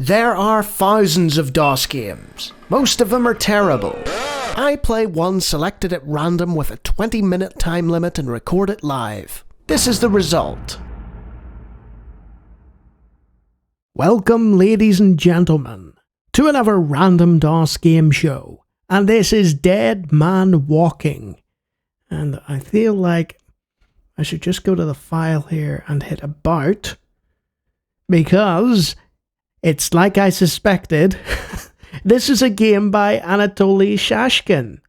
There are thousands of DOS games. Most of them are terrible. I play one selected at random with a 20-minute time limit and record it live. This is the result. Welcome, ladies and gentlemen, to another random DOS game show. And this is Dead Man Walking. And I feel like I should just go to the file here and hit about, because it's like I suspected. This is a game by Anatoly Shashkin.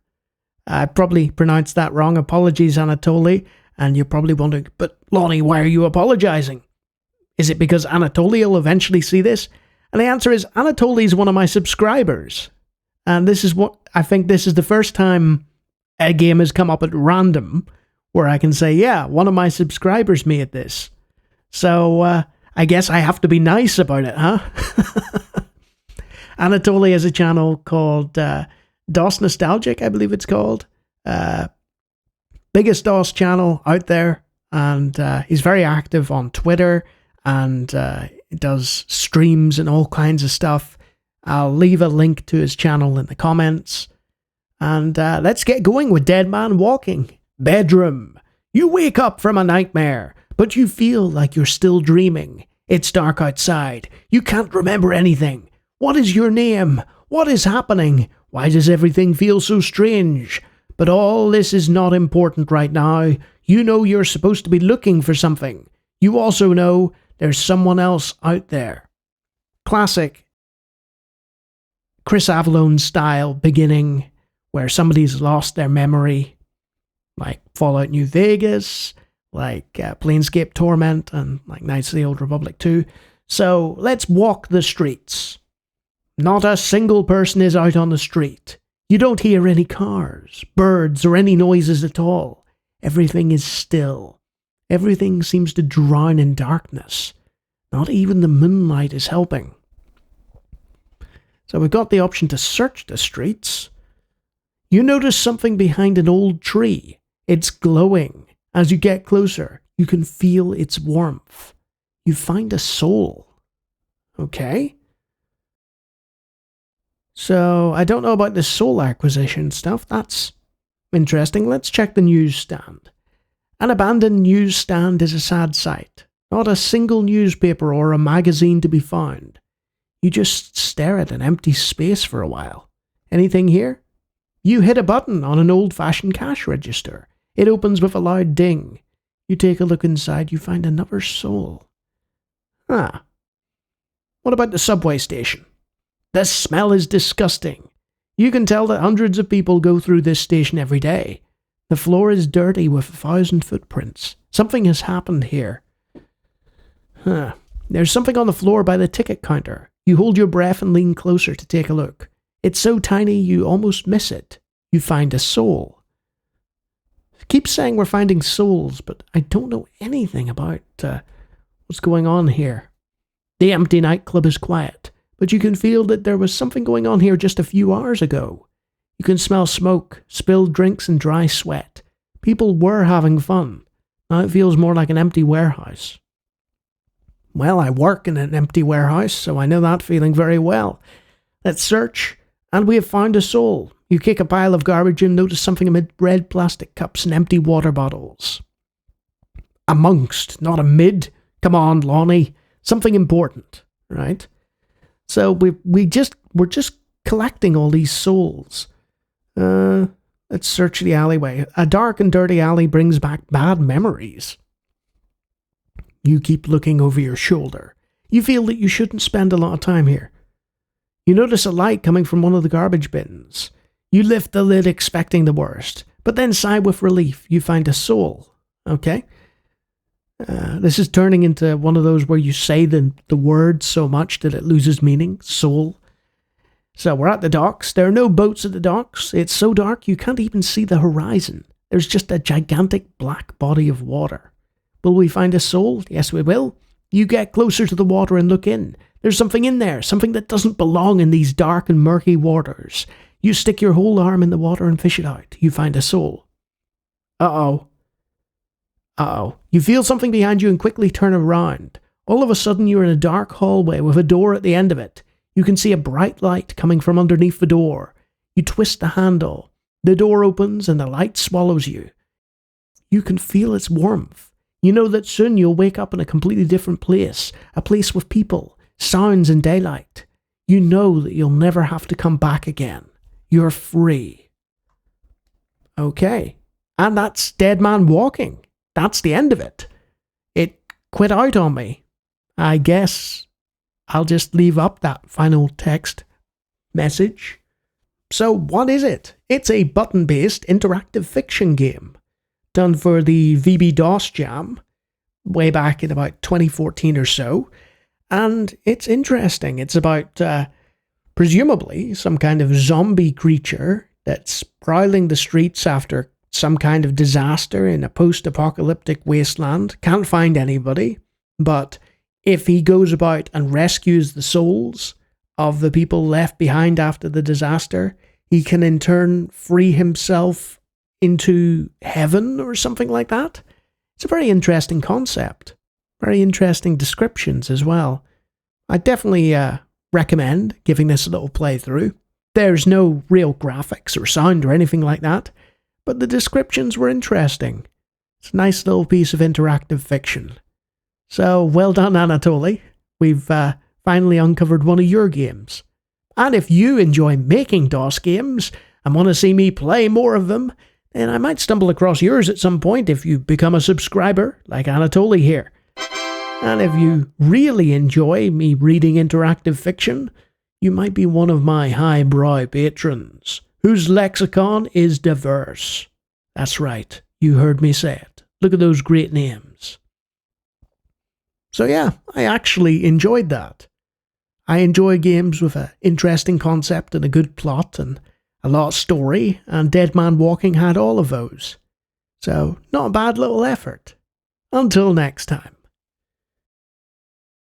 I probably pronounced that wrong. Apologies, Anatoly. And you're probably wondering, but Lonnie, why are you apologizing? Is it because Anatoly will eventually see this? And the answer is, Anatoly is one of my subscribers. And this is what I think this is the first time a game has come up at random where I can say, yeah, one of my subscribers made this. So, I guess I have to be nice about it, huh? Anatoly has a channel called DOS Nostalgic, I believe it's called. Biggest DOS channel out there. And he's very active on Twitter and does streams and all kinds of stuff. I'll leave a link to his channel in the comments. And let's get going with Dead Man Walking. Bedroom. You wake up from a nightmare, but you feel like you're still dreaming. It's dark outside. You can't remember anything. What is your name? What is happening? Why does everything feel so strange? But all this is not important right now. You know you're supposed to be looking for something. You also know there's someone else out there. Classic Chris Avellone style beginning where somebody's lost their memory, like Fallout New Vegas, like Planescape Torment, and like Knights of the Old Republic 2. So let's walk the streets. Not a single person is out on the street. You don't hear any cars, birds, or any noises at all. Everything is still. Everything seems to drown in darkness. Not even the moonlight is helping. So we've got the option to search the streets. You notice something behind an old tree. It's glowing. As you get closer, you can feel its warmth. You find a soul. Okay. So, I don't know about the soul acquisition stuff. That's interesting. Let's check the newsstand. An abandoned newsstand is a sad sight. Not a single newspaper or a magazine to be found. You just stare at an empty space for a while. Anything here? You hit a button on an old-fashioned cash register. It opens with a loud ding. You take a look inside, you find another soul. Ah. What about the subway station? The smell is disgusting. You can tell that hundreds of people go through this station every day. The floor is dirty with 1,000 footprints. Something has happened here. There's something on the floor by the ticket counter. You hold your breath and lean closer to take a look. It's so tiny you almost miss it. You find a soul. I keep saying we're finding souls, but I don't know anything about what's going on here. The empty nightclub is quiet, but you can feel that there was something going on here just a few hours ago. You can smell smoke, spilled drinks, and dry sweat. People were having fun. Now it feels more like an empty warehouse. Well, I work in an empty warehouse, so I know that feeling very well. Let's search, and we have found a soul. You kick a pile of garbage and notice something amid red plastic cups and empty water bottles. Amongst, not amid. Come on, Lonnie. Something important, right? So we're just collecting all these souls. Let's search the alleyway. A dark and dirty alley brings back bad memories. You keep looking over your shoulder. You feel that you shouldn't spend a lot of time here. You notice a light coming from one of the garbage bins. You lift the lid expecting the worst, but then sigh with relief. You find a soul. Okay? This is turning into one of those where you say the word so much that it loses meaning. Soul. So we're at the docks. There are no boats at the docks. It's so dark you can't even see the horizon. There's just a gigantic black body of water. Will we find a soul? Yes, we will. You get closer to the water and look in. There's something in there, something that doesn't belong in these dark and murky waters. You stick your whole arm in the water and fish it out. You find a soul. Uh-oh. You feel something behind you and quickly turn around. All of a sudden, you're in a dark hallway with a door at the end of it. You can see a bright light coming from underneath the door. You twist the handle. The door opens and the light swallows you. You can feel its warmth. You know that soon you'll wake up in a completely different place, a place with people, sounds and daylight. You know that you'll never have to come back again. You're free. Okay, and that's Dead Man Walking. That's the end of it. It quit out on me. I guess I'll just leave up that final text message. So what is it? It's a button-based interactive fiction game done for the VB-DOS Jam way back in about 2014 or so. And it's interesting. It's about, presumably, some kind of zombie creature that's prowling the streets after some kind of disaster in a post-apocalyptic wasteland. Can't find anybody. But if he goes about and rescues the souls of the people left behind after the disaster, he can in turn free himself into heaven or something like that. It's a very interesting concept. Very interesting descriptions as well. I definitely recommend giving this a little playthrough. There's no real graphics or sound or anything like that, but the descriptions were interesting. It's a nice little piece of interactive fiction. So, well done, Anatoly. We've finally uncovered one of your games. And if you enjoy making DOS games and want to see me play more of them, then I might stumble across yours at some point if you become a subscriber, like Anatoly here. And if you really enjoy me reading interactive fiction, you might be one of my highbrow patrons, whose lexicon is diverse. That's right, you heard me say it. Look at those great names. So yeah, I actually enjoyed that. I enjoy games with an interesting concept and a good plot and a lot of story, and Dead Man Walking had all of those. So, not a bad little effort. Until next time.